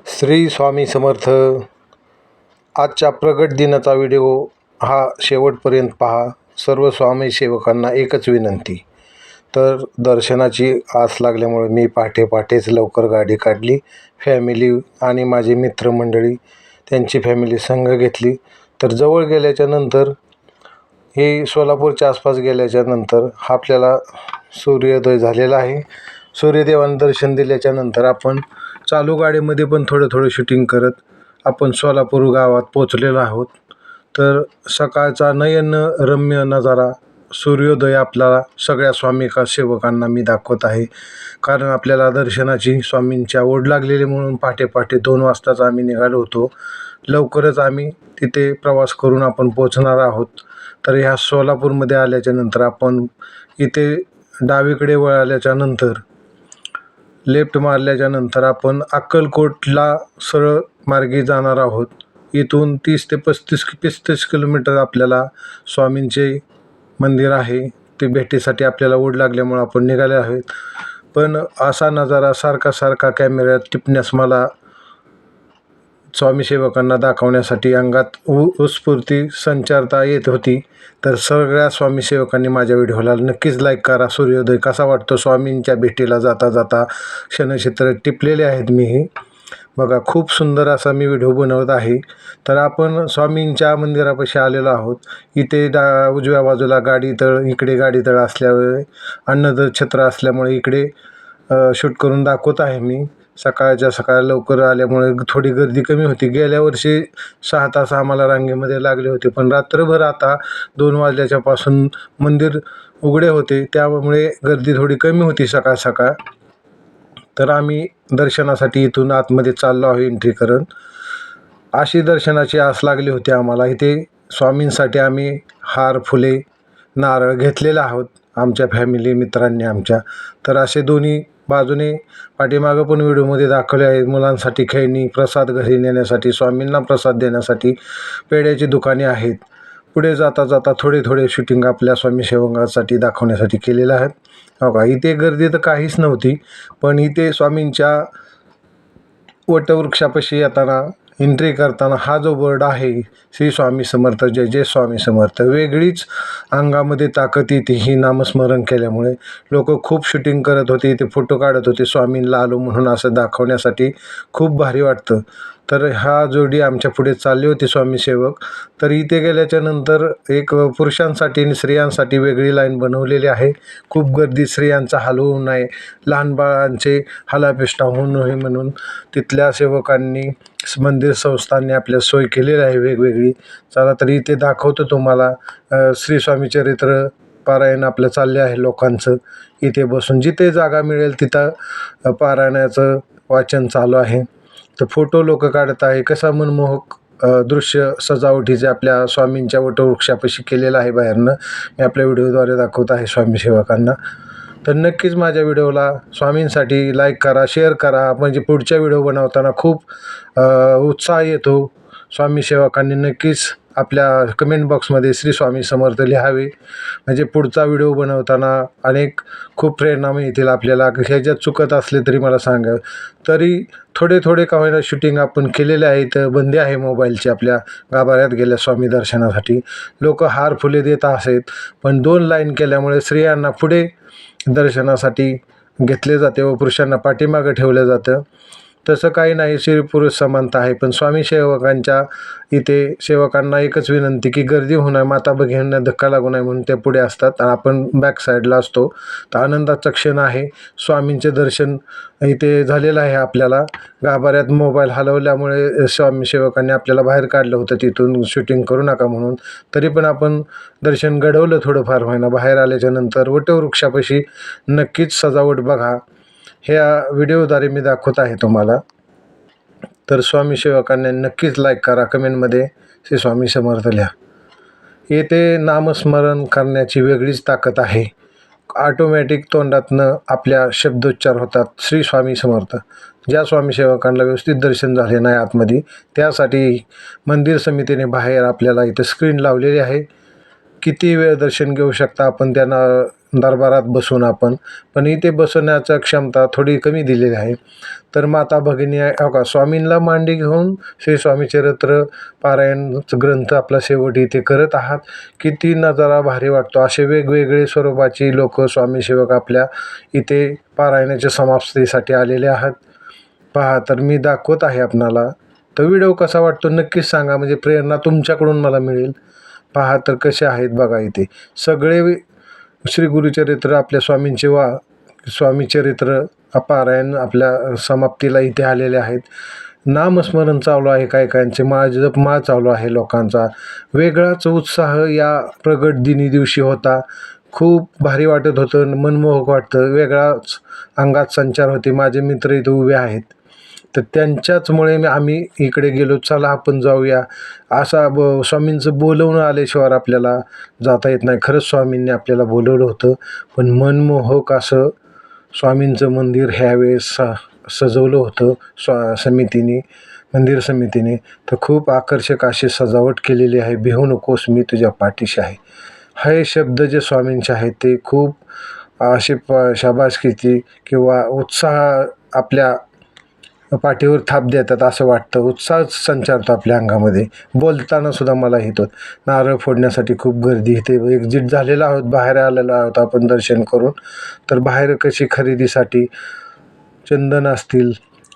श्री स्वामी समर्थ. आजच्या प्रगट दिनाचा व्हिडिओ हा शेवटपर्यंत पहा. सर्व स्वामी सेवकांना एकच विनंती. तर दर्शनाची आस लागल्यामुळे मी पहाटेच लवकर गाडी काढली. फॅमिली आणि माझे मित्रमंडळी त्यांची फॅमिली संघ घेतली. तर जवळ गेल्याच्या नंतर हे सोलापूरच्या आसपास गेल्याच्या नंतर आपल्याला सूर्योदय झालेला आहे. सूर्यदेवांना दर्शन दिल्याच्या नंतर आपण चालू गाडीमध्ये पण थोडं शूटिंग करत आपण सोलापूर गावात पोचलेलो आहोत. तर सकाळचा नयनरम्य नजारा सूर्योदय आपल्याला सगळ्या स्वामी सेवकांना मी दाखवत आहे. कारण आपल्याला दर्शनाची स्वामींच्या ओढ लागलेली म्हणून पहाटे 2 वाजताच आम्ही निघालो होतो. लवकरच आम्ही तिथे प्रवास करून आपण पोचणार आहोत. तर ह्या सोलापूरमध्ये आल्याच्या नंतर आपण इथे डावीकडे वळाल्याच्या नंतर लेफ्ट मारल्याच्या नंतर आपण अक्कलकोटला सरळ मार्गी जाणार आहोत. इथून 30 ते 35 किलोमीटर आपल्याला स्वामींचे मंदिर आहे. ते भेटीसाठी आपल्याला ओढ लागल्यामुळे आपण निघाले आहोत. पण असा नजारा सारखा कॅमेऱ्यात टिपण्यास मला स्वामी सेवकांना दाखवण्यासाठी अंगात उत्स्फूर्ती संचारता येत होती. तर सगळ्या स्वामी सेवकांनी माझ्या व्हिडिओला नक्कीच लाईक करा. सूर्योदय कसा वाटतो स्वामींच्या भेटीला जाता क्षणचित्र टिपलेले आहेत मीही बघा. खूप सुंदर असा मी व्हिडिओ बनवत आहे. तर आपण स्वामींच्या मंदिरापाशी आलेलो आहोत. इथे उजव्या बाजूला गाडीतळ, इकडे गाडीतळ असल्यामुळे अन्नद छत्र असल्यामुळे इकडे शूट करून दाखवत आहे मी. सकाळ लवकर आल्यामुळे थोडी गर्दी कमी होती. गेल्या वर्षी 6 तास आम्हाला रांगेमध्ये लागले होते. पण रात्रभर आता 2 वाजल्याच्यापासून मंदिर उघडे होते, त्यामुळे गर्दी थोडी कमी होती सकाळ. तर आम्ही दर्शनासाठी इथून आतमध्ये चाललो आहोत एंट्री करत. अशी दर्शनाची आस लागली होती आम्हाला. इथे स्वामींसाठी आम्ही हार, फुले, नारळ घेतलेले आहोत आमच्या फॅमिली मित्रांनी आमच्या. तर असे दोन्ही बाजूने पाठीमागं पण व्हिडिओमध्ये दाखवले आहे. मुलांसाठी खेळणी, प्रसाद घरी नेण्यासाठी, स्वामींना प्रसाद देण्यासाठी पेढ्याची दुकाने आहेत. पुढे जाता थोडे शूटिंग आपल्या स्वामी सेवकांसाठी दाखवण्यासाठी केलेलं आहे. हो का, इथे गर्दी तर काहीच नव्हती. पण इथे स्वामींच्या वटवृक्षापाशी येताना एंट्री करताना हा जो बोर्ड आहे, श्री स्वामी समर्थ, जय स्वामी समर्थ, वेगळीच अंगामध्ये ताकद येते ही नामस्मरण केल्यामुळे. लोक खूप शूटिंग करत होते, इथे फोटो काढत होते स्वामींना आलो म्हणून असं दाखवण्यासाठी. खूप भारी वाटतं. तर हा जोडी आमच्या पुढे चालली होती स्वामी सेवक. तर इथे गेल्याच्या नंतर एक पुरुषांसाठी आणि स्त्रियांसाठी वेगळी लाईन बनवलेली आहे. खूप गर्दी, स्त्रियांचा हाल होऊ नये, लहान बाळांचे हालापेष्टा होऊ नये म्हणून तिथल्या सेवकांनी, मंदिर संस्थांनी आपल्या सोय केलेली आहे वेगवेगळी. चला तर इथे दाखवतो तुम्हाला. श्री स्वामी चरित्र पारायण आपलं चालले आहे लोकांचं. इथे बसून जिथे जागा मिळेल तिथं पारायणाचं वाचन चालू आहे. तर फोटो लोक काढत आहे. कसा मनमोहक दृश्य सजावटीचे आपल्या स्वामींच्या वटवृक्षापाशी केलेलं आहे बाहेरनं. मी आपल्या व्हिडिओद्वारे दाखवत आहे स्वामी सेवकांना. तर नक्कीच माझ्या व्हिडिओला स्वामींसाठी लाईक करा, शेअर करा. म्हणजे पुढच्या व्हिडिओ बनवताना खूप उत्साह येतो. स्वामी सेवकांनी नक्कीच आपल्या कमेंट बॉक्समध्ये श्री स्वामी समर्थ लिहावे. म्हणजे पुढचा व्हिडिओ बनवताना खूप प्रेरणा मिळतील आपल्याला. ह्याच्यात चुकत असले तरी मला सांगा. तरी थोडे का होईना शूटिंग आपण केलेले आहेत. बंदी आहे मोबाईलची आपल्या गाभाऱ्यात गेल्या स्वामी दर्शनासाठी. लोक हार फुले देत आहेत. पण 2 लाईन केल्यामुळे स्त्रियांना पुढे दर्शनासाठी घेतले जाते व पुरुषांना पाठीमागं ठेवलं जातं. तसं काही नाही, स्त्री पुरुष समानता आहे. पण स्वामी सेवकांच्या इथे सेवकांना एकच विनंती की गर्दी होऊ नये, माता भगिनींना धक्का लागू नये म्हणून ते पुढे असतात आणि आपण बॅक साईडला असतो. तर आनंदाचा क्षण आहे. स्वामींचे दर्शन इथे झालेलं आहे. आपल्याला गाभाऱ्यात मोबाईल हलवल्यामुळे स्वामी सेवकांनी आपल्याला बाहेर काढलं होतं तिथून, शूटिंग करू नका म्हणून. तरी पण आपण दर्शन घडवलं थोडंफार होईना. बाहेर आल्याच्या नंतर वटवृक्षापाशी नक्कीच सजावट बघा. ह्या व्हिडिओद्वारे मी दाखवत आहे तुम्हाला. तर स्वामी सेवकांनी नक्कीच लाईक करा, कमेंटमध्ये श्री स्वामी समर्थ लिहा. येथे नामस्मरण करण्याची वेगळीच ताकद आहे. ऑटोमॅटिक तोंडातनं आपल्या शब्दोच्चार होतात श्री स्वामी समर्थ. ज्या स्वामी सेवकांना व्यवस्थित दर्शन झाले नाही आतमध्ये, त्यासाठी मंदिर समितीने बाहेर आपल्याला इथे स्क्रीन लावलेली आहे किती वेळ दर्शन घेऊ शकता आपण त्यांना दरबारात बसून आपण, पण इथे बसण्याचा क्षमता थोडी कमी दिलेली आहे. तर माता भगिनी हो का स्वामींना मांडी घेऊन श्री स्वामीचरित्र पारायण ग्रंथ आपला शेवट इथे करत आहात. किती नजारा भारी वाटतो. असे वेगवेगळे स्वरूपाची लोक स्वामीसेवक आपल्या इथे पारायणाच्या समाप्तीसाठी आलेले आहात. पहा, तर मी दाखवत आहे आपणाला. तर व्हिडिओ कसा वाटतो नक्कीच सांगा, म्हणजे प्रेरणा तुमच्याकडून मला मिळेल. पहा तर कसे आहेत बघा, इथे सगळे श्री गुरुचरित्र आपल्या स्वामींचे स्वामीचरित्र पारायण आपल्या समाप्तीला इथे आलेले आहेत. नामस्मरण चालू आहे, काही काहींचे माळ चालू आहे लोकांचा. वेगळाच उत्साह या प्रगट दिनी दिवशी होता. खूप भारी वाटत होतं, मनमोहक वाटतं, वेगळाच अंगात संचार होते. माझे मित्र इथे उभे आहेत, तर त्यांच्याचमुळे आम्ही इकडे गेलो. चला आपण जाऊया, असा स्वामींचं बोलवणं आल्याशिवाय आपल्याला जाता येत नाही. खरंच स्वामींनी आपल्याला बोलवलं होतं. पण मनमोहक असं स्वामींचं मंदिर ह्यावेळेस सजवलं होतं समितीने, मंदिर समितीने. तर खूप आकर्षक अशी सजावट केलेली आहे. भिवू नकोस, मी तुझ्या पाठीशी आहे. हे शब्द जे स्वामींचे आहेत ते खूप असे शाबासकीची किंवा उत्साह आपल्या पाठीवर थाप देतात असं वाटतं. उत्साह संचारतो आपल्या अंगामध्ये. बोलताना सुद्धा मला येतो. नारळ फोडण्यासाठी खूप गर्दी इथे एक्झिट झालेला आहोत, बाहेर आलेलो आहोत आपण दर्शन करून. तर बाहेर कशी खरेदीसाठी चंदन असतील,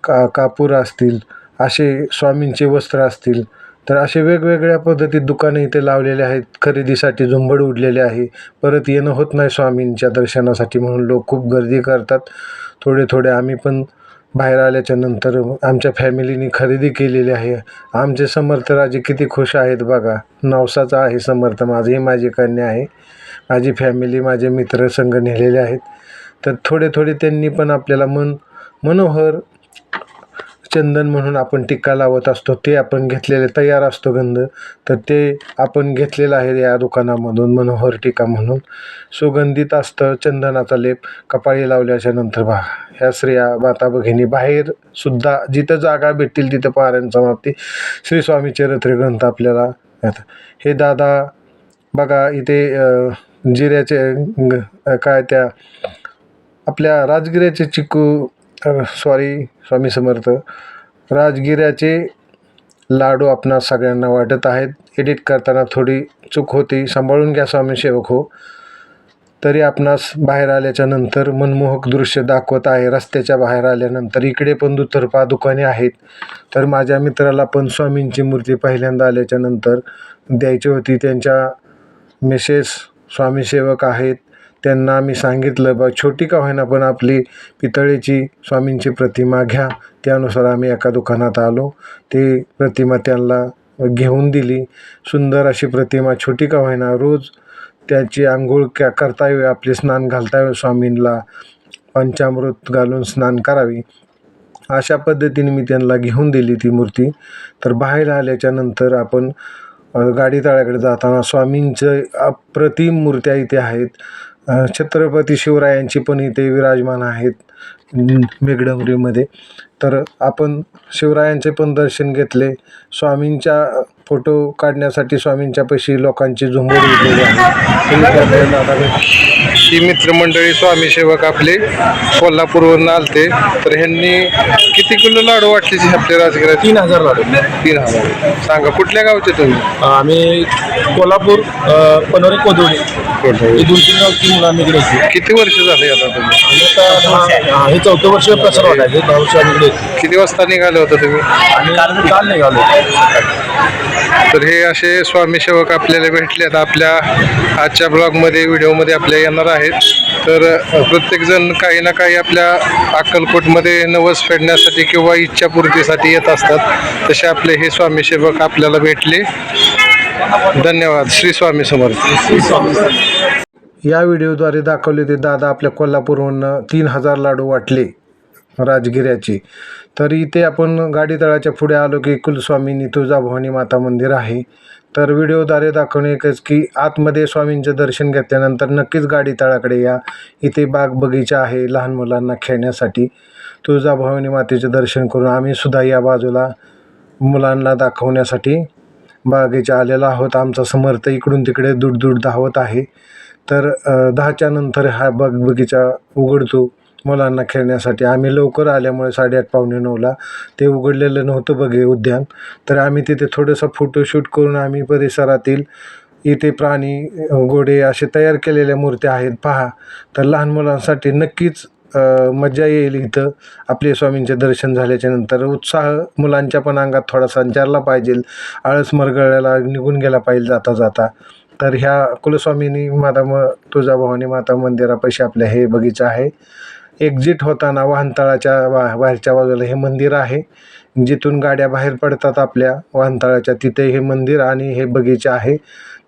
कापूर असतील, असे स्वामींचे वस्त्र असतील, तर असे वेगवेगळ्या पद्धतीत दुकानं इथे लावलेले आहेत. खरेदीसाठी झुंबड उडलेले आहे. परत येणं होत नाही स्वामींच्या दर्शनासाठी म्हणून लोक खूप गर्दी करतात. थोडे आम्ही पण बाहेर आल्याच्या नंतर आमच्या फॅमिलीने खरेदी केलेली आहे. आमचे समर्थराजे किती खुश आहेत बघा. नवसाचा आहे समर्थ माझी, माझी कन्या आहे, माझी फॅमिली, माझे मित्र संघ नेलेले आहेत. तर थोडे त्यांनी पण आपल्याला मनोहर चंदन म्हणून आपण टिक्का लावत असतो, ते आपण घेतलेले तयार असतो गंध, तर ते आपण घेतलेलं आहे या दुकानामधून. मनोहर टिक्का म्हणून सुगंधित असतं चंदनाचा लेप कपाळी लावल्याच्या नंतर. ह्या स्त्रिया माता भगिनी बाहेर सुद्धा जिथं जागा भेटतील तिथं पारायण समाप्ती श्री स्वामी चरित्र ग्रंथ आपल्याला येतात. हे दादा बघा इथे जिऱ्याचे काय त्या आपल्या राजगिऱ्याचे चिकू स्वामी समर्थ, राजगिऱ्याचे लाडू आपणा सगळ्यांना वाटत आहेत. एडिट करताना थोडी चूक होती, सांभाळून घ्या स्वामीसेवक हो. तरी आपणास बाहेर आल्याच्या नंतर मनमोहक दृश्य दाखवत आहे. रस्त्याच्या बाहेर आल्यानंतर इकडे पण दुतर्फा दुकाने आहेत. तर माझ्या मित्राला पण स्वामींची मूर्ती पहिल्यांदा आल्याच्या नंतर द्यायची होती. त्यांच्या मिसेस स्वामीसेवक आहेत, त्यांना मी सांगितलं बा छोटी का होईना पण आपली पितळेची स्वामींची प्रतिमा घ्या. त्यानुसार आम्ही एका दुकानात आलो, ती प्रतिमा त्यांना घेऊन दिली. सुंदर अशी प्रतिमा, छोटी का होईना, रोज त्याची आंघोळ करता यावी, आपले स्नान घालता यावे, स्वामींना पंचामृत घालून स्नान करावी, अशा पद्धतीने मी त्यांना घेऊन दिली ती मूर्ती. तर बाहेर आल्याच्या नंतर आपण गाडी तळ्याकडे जाताना स्वामींचं अप्रतिम मूर्त्या इथे आहेत. छत्रपती शिवरायांची पण इथे विराजमान आहेत मेघडंबरीमध्ये. तर आपण शिवरायांचे पण दर्शन घेतले. स्वामींच्या फोटो काढण्यासाठी स्वामींच्या पैशी लोकांची झुंबड उडलेली आहे. ही मित्रमंडळी स्वामीसेवक आपले कोल्हापूरवरून आलते. तर ह्यांनी किती किलो लाडू वाटले आपल्या राजगिऱ्यात? 3000 लाडू. 3000. सांगा कुठल्या गावचे तुम्ही? आम्ही कोल्हापूर, पनोरी, कोदवडी हे 2-3 गावची मुलं आम्ही इकडे येतो. किती वर्ष झाले आता तुम्ही? हे 4थं वर्ष प्रसार वाटायचे. 10 वर्ष आम्ही इकडे येतो. किती वाजता निघाले होते तुम्ही? आणि काल निघालो. तर हे असे स्वामीसेवक आपल्याला भेटले. आता आपल्या आजच्या ब्लॉगमध्ये व्हिडिओमध्ये आपल्या येणार आहेत. तर प्रत्येकजण काही ना काही आपल्या अक्कलकोटमध्ये नवस फेडण्यासाठी किंवा इच्छापूर्तीसाठी येत असतात. तसे आपले हे स्वामीसेवक आपल्याला भेटले. धन्यवाद. श्री स्वामी समर्थ. या व्हिडिओद्वारे दाखवले ते दादा आपल्या कोल्हापूरहून 3000 लाडू वाटले राजगिऱ्याचे. तर इथे आपण गाडी तळाच्या पुढे आलो की कुलस्वामिनी तुळजाभवानी माता मंदिर आहे. तर व्हिडिओद्वारे दाखवणे एकच की आतमध्ये स्वामींचं दर्शन घेतल्यानंतर नक्कीच गाडी तळाकडे या. इथे बाग बगीचा आहे लहान मुलांना खेळण्यासाठी. तुळजाभवानी मातेचे दर्शन करून आम्ही सुद्धा या बाजूला मुलांना दाखवण्यासाठी बागेच्या आलेलो आहोत. आमचा समर्थ इकडून तिकडे दूर धावत आहे. तर 10च्या नंतर हा बगीचा उघडतो मुलांना खेळण्यासाठी. आम्ही लवकर आल्यामुळे 8:30 पावणे 9ला ते उघडलेलं नव्हतं उद्यान. तर आम्ही तिथे थोडंसं फोटोशूट करून आम्ही परिसरातील इथे प्राणी, घोडे असे तयार केलेल्या मूर्त्या आहेत पहा. तर लहान मुलांसाठी नक्कीच मजा येईल. इथं आपले स्वामींचे दर्शन झाल्याच्या नंतर उत्साह मुलांच्या पण अंगात थोडा संचारला पाहिजे, आळस मरगळायला निघून गेला पाहिजे जाता जाता. तर ह्या कुलस्वामिनी तुळजाभवानी माता मंदिरापाशी आपल्या हे बगीचा आहे. एक्झिट होताना वाहनतळाच्या बाहेरच्या बाजूला हे मंदिर आहे. जिथून गाड्या बाहेर पडतात आपल्या वाहनतळाच्या तिथे हे मंदिर आणि हे बगीचा आहे.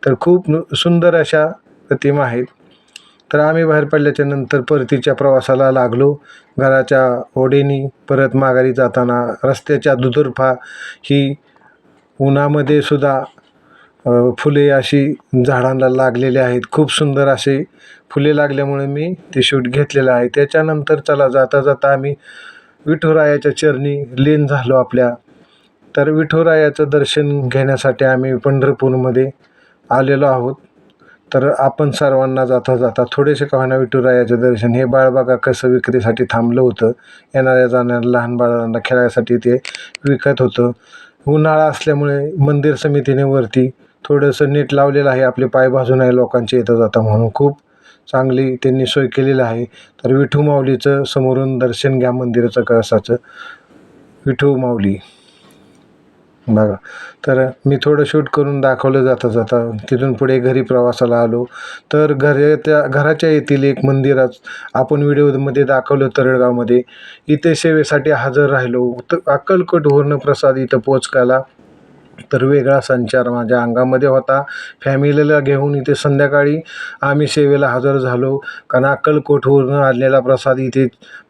तर खूप सुंदर अशा प्रतिमा आहेत. तर आम्ही बाहेर पडल्याच्या नंतर परतीच्या प्रवासाला लागलो. घराच्या ओढेनी परत माघारी जाताना रस्त्याच्या दुतर्फा ही उन्हामध्ये सुद्धा फुले अशी झाडांना लागलेली आहेत. खूप सुंदर असे फुले लागल्यामुळे मी ते शूट घेतलेलं आहे. त्याच्यानंतर चला जाता जाता आम्ही विठुरायाच्या चरणी लीन झालो आपल्या. तर विठुरायाचं दर्शन घेण्यासाठी आम्ही पंढरपूरमध्ये आलेलो आहोत. तर आपण सर्वांना जाता जाता थोडेसे का होईना विठुरायाचं दर्शन. हे बाळ बघा कसं विक्रीसाठी थांबलं होतं. येणाऱ्या जाणाऱ्या लहान बाळांना खेळायसाठी ते विकत होतं. उन्हाळा असल्यामुळे मंदिर समितीने वरती थोडंसं नीट लावलेलं आहे. आपले पाय भाजू नये लोकांचे येता जाता म्हणून खूप चांगली त्यांनी सोय केलेली आहे. तर विठू माऊलीचं समोरून दर्शन घ्या मंदिराचं कळसाचं. विठू माऊली बघा. तर मी थोडं शूट करून दाखवलं जाता जाता. तिथून पुढे घरी प्रवासाला आलो. तर घराच्या येथील एक मंदिरात आपण व्हिडिओमध्ये दाखवलं तरळगावमध्ये. इथे सेवेसाठी हजर राहिलो. तर अक्कलकोटवरनं प्रसाद इथं पोचकाला. तर वेगळा संचार माझ्या अंगामध्ये होता. फॅमिलीला घेऊन इथे संध्याकाळी आम्ही सेवेला हजर झालो. कारण अक्कलकोटवरून आलेला प्रसाद इथे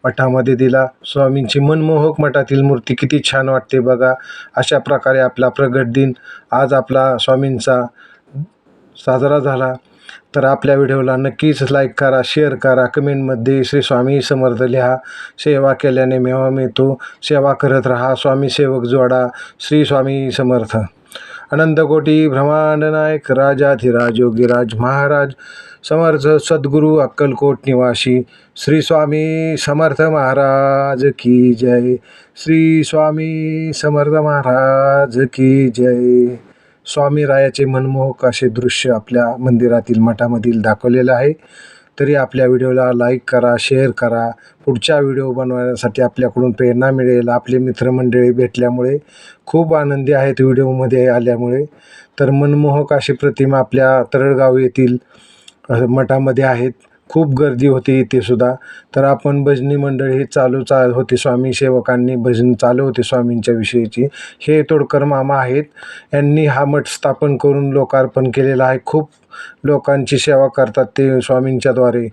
मठामध्ये दिला. स्वामींची मनमोहक मठातील मूर्ती किती छान वाटते बघा. अशा प्रकारे आपला प्रगट दिन आज आपला स्वामींचा साजरा झाला. तर आपल्या व्हिडिओला नक्कीच लाईक करा, शेअर करा, कमेंटमध्ये श्री स्वामी समर्थ लिहा. सेवा केल्याने मेवा मिळतो. सेवा करत राहा. स्वामी सेवक जोडा. श्री स्वामी समर्थ. अनंतकोटी ब्रह्मांड नायक राजाधिराज योगीराज महाराज समर्थ सद्गुरू अक्कलकोट निवासी श्री स्वामी समर्थ महाराज की जय. श्री स्वामी समर्थ महाराज की जय. स्वामी रायाचे मनमोहक असे दृश्य आपल्या मंदिरातील मठामधील दाखवलेलं आहे. तरी आपल्या व्हिडिओला लाईक करा, शेअर करा. पुढच्या व्हिडिओ बनवण्यासाठी आपल्याकडून प्रेरणा मिळेल. आपले मित्रमंडळी भेटल्यामुळे खूप आनंदी आहेत व्हिडिओमध्ये आल्यामुळे. तर मनमोहक अशी प्रतिमा आपल्या तरळगाव येथील मठामध्ये आहेत. खूप गर्दी होती इथे सुद्धा. तर आपण भजनी मंडळी चालू होती. स्वामी सेवकांनी भजन चालू होते स्वामींच्या विषयीची. हे तोडकर मामा आहेत. यांनी हा मठ स्थापन करून लोकार्पण केलेला आहे. खूप लोकांची सेवा करतात ते स्वामींच्याद्वारे.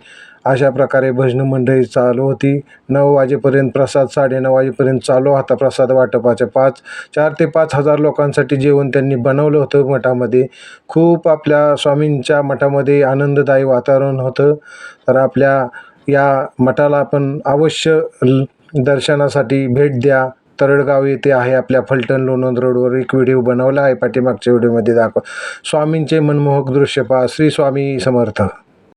अशा प्रकारे भजन मंडळी चालू होती. 9 वाजेपर्यंत प्रसाद, 9:30 वाजेपर्यंत चालू होता प्रसाद वाटपाच्या. 4 ते 5 हजार लोकांसाठी जेवण त्यांनी बनवलं होतं मठामध्ये. खूप आपल्या स्वामींच्या मठामध्ये आनंददायी वातावरण होतं. तर आपल्या या मठाला आपण अवश्य दर्शनासाठी भेट द्या. तरळगाव येथे आहे आपल्या फलटण लोणंद रोडवर. एक व्हिडिओ बनवला आहे पाठीमागच्या व्हिडिओमध्ये स्वामींचे मनमोहक दृश्य पहा. श्री स्वामी समर्थ.